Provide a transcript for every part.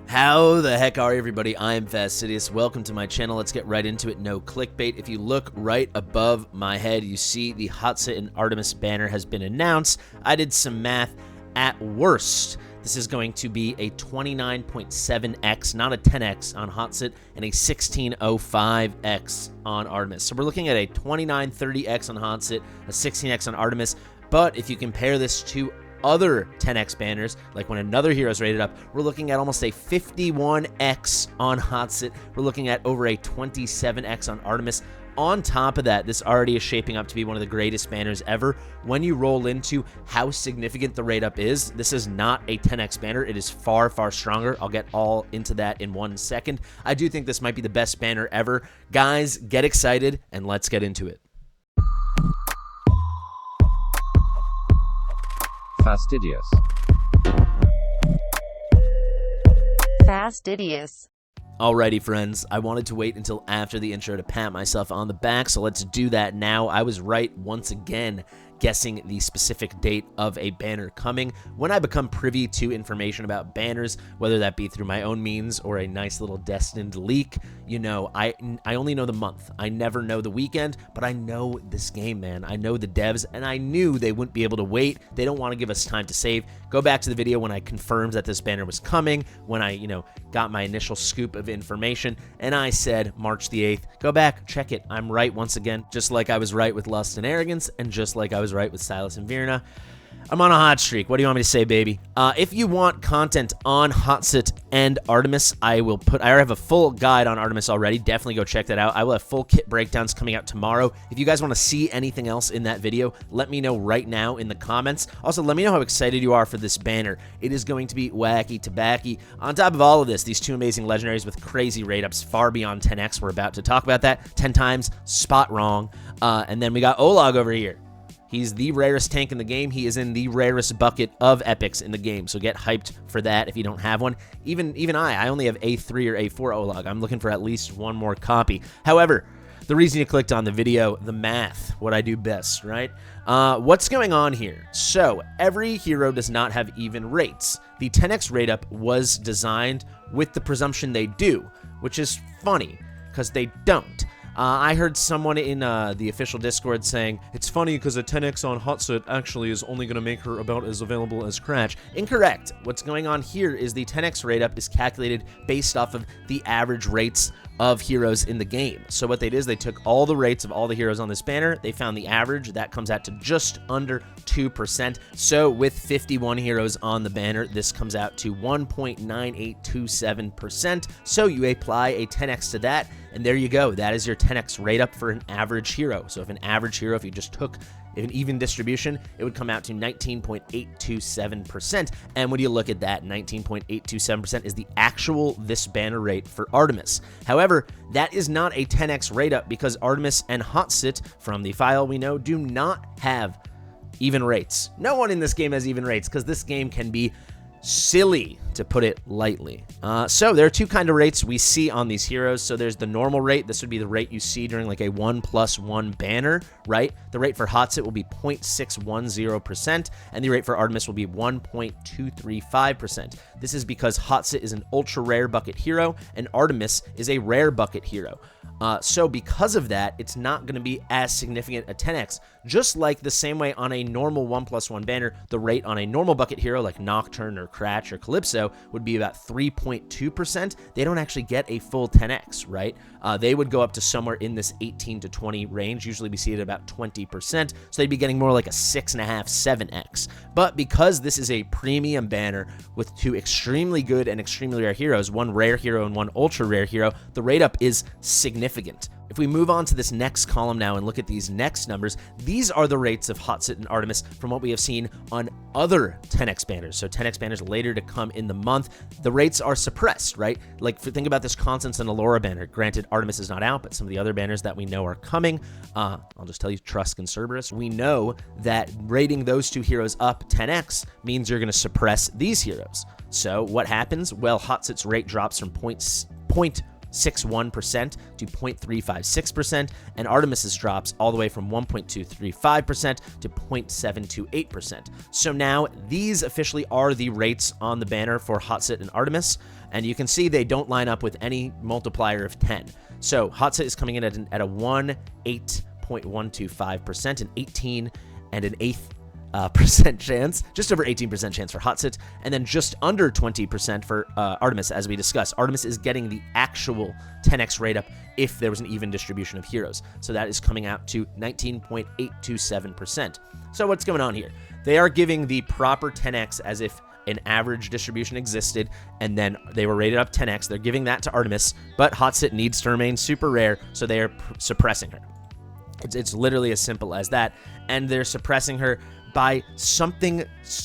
How the heck are everybody? I'm Fastidious. Welcome to my channel. Let's get right into it. No clickbait. If you look right above my head, you see the Hatssut and Artemis banner has been announced. I did some math. At worst, this is going to be a 29.7x, not a 10x on Hatssut, and a 1605x on Artemis. So we're looking at a 2930x on Hatssut, a 16x on Artemis. But if you compare this to other 10x banners, like when another hero is rated up, we're looking at almost a 51x on Hatssut. We're looking at over a 27x on Artemis. On top of that, this already is shaping up to be one of the greatest banners ever. When you roll into how significant the rate up is, this is not a 10x banner. It is far, far stronger. I'll get all into that in 1 second. I do think this might be the best banner ever. Guys, get excited and let's get into it. Fastidious. Fastidious. Alrighty, friends, I wanted to wait until after the intro to pat myself on the back, so let's do that now. I was right once again, guessing the specific date of a banner coming. When I become privy to information about banners, whether that be through my own means or a nice little destined leak, you know, I only know the month. I never know the weekend, but I know this game, man. I know the devs, and I knew they wouldn't be able to wait. They don't want to give us time to save. Go back to the video when I confirmed that this banner was coming, when I, got my initial scoop of information, and I said March the 8th. Go back, check it. I'm right once again, just like I was right with Lust and Arrogance, and just like I was right with Silas and Virna. I'm on a hot streak. What do you want me to say, baby? If you want content on Hatssut and Artemis, I already have a full guide on Artemis already. Definitely go check that out. I will have full kit breakdowns coming out tomorrow. If you guys want to see anything else in that video, let me know right now in the comments. Also, let me know how excited you are for this banner. It is going to be wacky tobacky. On top of all of this, these two amazing legendaries with crazy rate ups far beyond 10x. We're about to talk about that 10 times. Spot wrong. And then we got Olag over here. He's the rarest tank in the game. He is in the rarest bucket of epics in the game, so get hyped for that if you don't have one. Even I only have A3 or A4 Olag. I'm looking for at least one more copy. However, the reason you clicked on the video, the math, what I do best, right? What's going on here? So, every hero does not have even rates. The 10x rate up was designed with the presumption they do, which is funny, because they don't. I heard someone in the official Discord saying, it's funny because a 10x on Hatssut actually is only going to make her about as available as Cratch. Incorrect. What's going on here is the 10x rate up is calculated based off of the average rates of heroes in the game. So what they did is they took all the rates of all the heroes on this banner, they found the average, that comes out to just under 2%. So with 51 heroes on the banner, this comes out to 1.9827%. So you apply a 10x to that, and there you go. That is your 10x rate up for an average hero. So if an average hero, if you just took an even distribution, it would come out to 19.827%. And when you look at that, 19.827% is the actual this banner rate for Artemis. However, that is not a 10x rate up because Artemis and Hatssut, from the file we know, do not have even rates. No one in this game has even rates because this game can be silly, to put it lightly. So there are two kind of rates we see on these heroes. So there's the normal rate. This would be the rate you see during like a 1+1 banner, right? The rate for Hatssut will be 0.610%, and the rate for Artemis will be 1.235%. This is because Hatssut is an ultra rare bucket hero, and Artemis is a rare bucket hero. So because of that, it's not going to be as significant a 10x. Just like the same way on a normal 1+1 banner, the rate on a normal bucket hero like Nocturne or Cratch or Calypso would be about 3.2%. They don't actually get a full 10x, right? They would go up to somewhere in this 18 to 20 range. Usually we see it at about 20%. So they'd be getting more like a 6.5, 7x. But because this is a premium banner with two extremely good and extremely rare heroes, one rare hero and one ultra rare hero, the rate up is significant. If we move on to this next column now and look at these next numbers, these are the rates of Hatssut and Artemis from what we have seen on other 10x banners. So 10x banners later to come in the month, the rates are suppressed, right? Like think about this Constance and Allura banner. Granted, Artemis is not out, but some of the other banners that we know are coming. I'll just tell you, Trusk and Cerberus. We know that rating those two heroes up 10x means you're going to suppress these heroes. So what happens? Well, Hatssut's rate drops from 0.4 0.61% to 0.356%, and Artemis's drops all the way from 1.235% to 0.728%. So now these officially are the rates on the banner for Hatssut and Artemis, and you can see they don't line up with any multiplier of 10. So Hatssut is coming in at a 18.125%, an 18 and an eighth percent chance, just over 18% chance for Hatssut, and then just under 20% for Artemis, as we discussed. Artemis is getting the actual 10x rate up if there was an even distribution of heroes. So that is coming out to 19.827%. So what's going on here? They are giving the proper 10x as if an average distribution existed, and then they were rated up 10x. They're giving that to Artemis, but Hatssut needs to remain super rare, so they are suppressing her. It's literally as simple as that, and they're suppressing her by something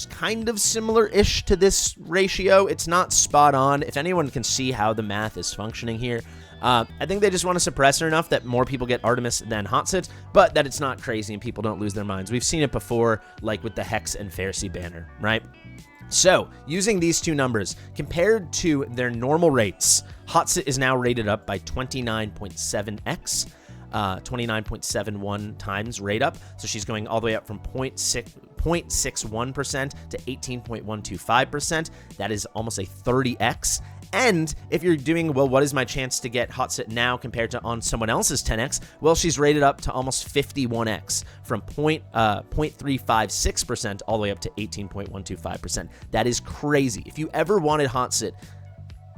kind of similar-ish to this ratio. It's not spot on. If anyone can see how the math is functioning here, I think they just want to suppress her enough that more people get Artemis than Hatssut, but that it's not crazy and people don't lose their minds. We've seen it before, like with the Hex and Fasti banner, right? So, using these two numbers, compared to their normal rates, Hatssut is now rated up by 29.7x. 29.71 times rate up. So she's going all the way up from 0.61% to 18.125%. That is almost a 30x. And if you're doing, well, what is my chance to get Hatssut now compared to on someone else's 10x? Well, she's rated up to almost 51x, from 0.356% all the way up to 18.125%. That is crazy. If you ever wanted Hatssut,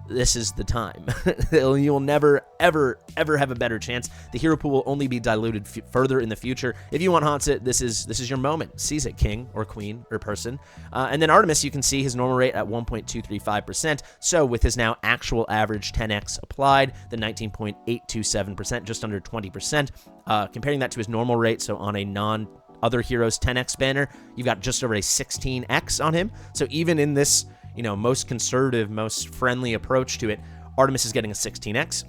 this is the time. You'll never, ever, ever have a better chance. The hero pool will only be diluted further in the future. If you want Hatssut, this is your moment. Seize it, king or queen or person. And then Artemis, you can see his normal rate at 1.235%. So with his now actual average 10x applied, the 19.827%, just under 20%. Comparing that to his normal rate, so on a non-other heroes 10x banner, you've got just over a 16x on him. So even in this, most conservative, most friendly approach to it, Artemis is getting a 16x.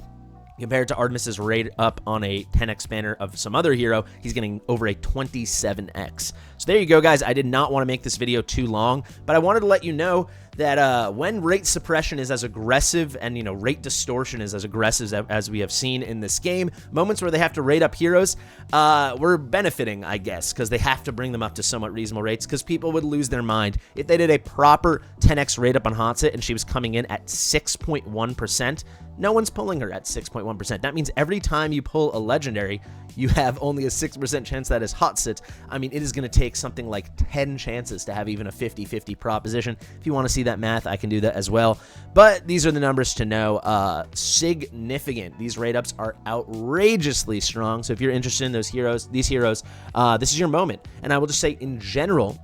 Compared to Artemis's rate up on a 10x banner of some other hero, he's getting over a 27x. So there you go, guys. I did not want to make this video too long, but I wanted to let you know that when rate suppression is as aggressive and, rate distortion is as aggressive as we have seen in this game, moments where they have to rate up heroes, we're benefiting, I guess, because they have to bring them up to somewhat reasonable rates, because people would lose their mind if they did a proper 10x rate up on Hatssut and she was coming in at 6.1%. No one's pulling her at 6.1%. That means every time you pull a legendary, you have only a 6% chance that is Hatssut. I mean, it is going to take something like 10 chances to have even a 50-50 proposition. If you want to see that math, I can do that as well. But these are the numbers to know. Significant. These rate ups are outrageously strong. So if you're interested in these heroes, this is your moment. And I will just say, in general,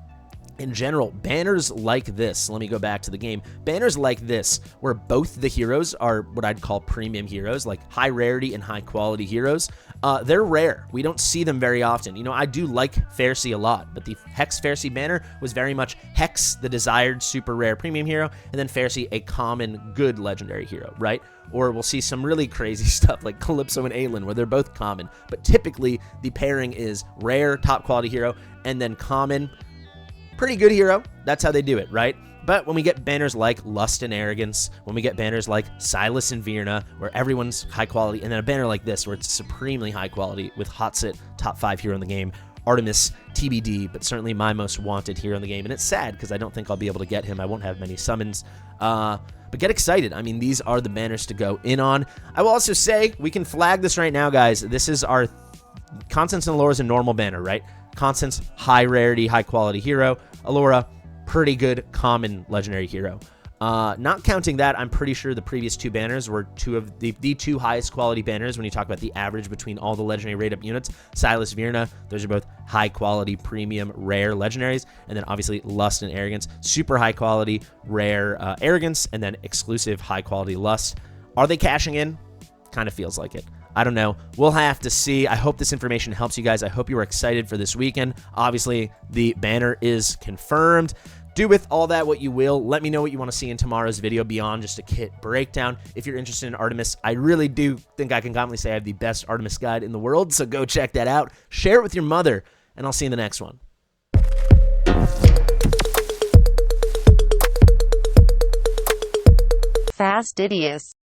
banners like this, let me go back to the game, banners like this, where both the heroes are what I'd call premium heroes, like high rarity and high quality heroes, they're rare. We don't see them very often. I do like Fasti a lot, but the Hex Fasti banner was very much Hex, the desired super rare premium hero, and then Fasti, a common good legendary hero, right? Or we'll see some really crazy stuff like Calypso and Aelin, where they're both common, but typically the pairing is rare, top quality hero, and then common, pretty good hero. That's how they do it, right? But when we get banners like Lust and Arrogance, when we get banners like Silas and Virna, where everyone's high quality, and then a banner like this, where it's supremely high quality with Hatssut, top 5 hero in the game, Artemis, TBD, but certainly my most wanted hero in the game. And it's sad because I don't think I'll be able to get him. I won't have many summons. But get excited. I mean, these are the banners to go in on. I will also say, we can flag this right now, guys. This is our Constance and Alora's a normal banner, right? Constance, high rarity, high quality hero. Alora, pretty good common legendary hero. Not counting that, I'm pretty sure the previous two banners were two of the two highest quality banners when you talk about the average between all the legendary rate up units. Silas, Virna, those are both high quality, premium, rare legendaries. And then obviously Lust and Arrogance, super high quality, rare Arrogance, and then exclusive high quality Lust. Are they cashing in? Kind of feels like it. I don't know. We'll have to see. I hope this information helps you guys. I hope you are excited for this weekend. Obviously, the banner is confirmed. Do with all that what you will. Let me know what you want to see in tomorrow's video beyond just a kit breakdown. If you're interested in Artemis, I really do think I can confidently say I have the best Artemis guide in the world, so go check that out. Share it with your mother, and I'll see you in the next one. Fastidious.